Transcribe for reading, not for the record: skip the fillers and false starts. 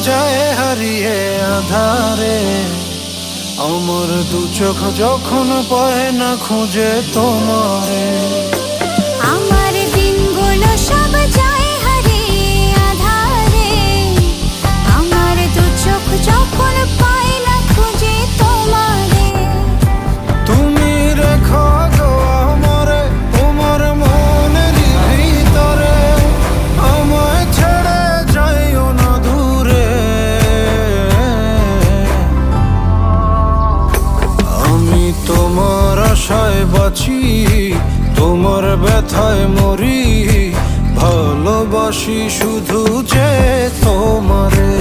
যায় হারিয়ে আধারে। আমার দু চোখ যখন পায় না খুঁজে তোমারে। আমার দিনগুলো সব যায় হারিয়ে আঁধারে। আমার দু চোখ যখন পায় না খুঁজে তোমারে। তুমি রেখো গো আমারে তোমার মনের ভিতরে, আমায় ছেড়ে যাইও না দূরে। আমি তোমার আশায় বাঁচি, তোমার ব্যথায় মরি, ভালোবাসি শুধু যে তোমারে।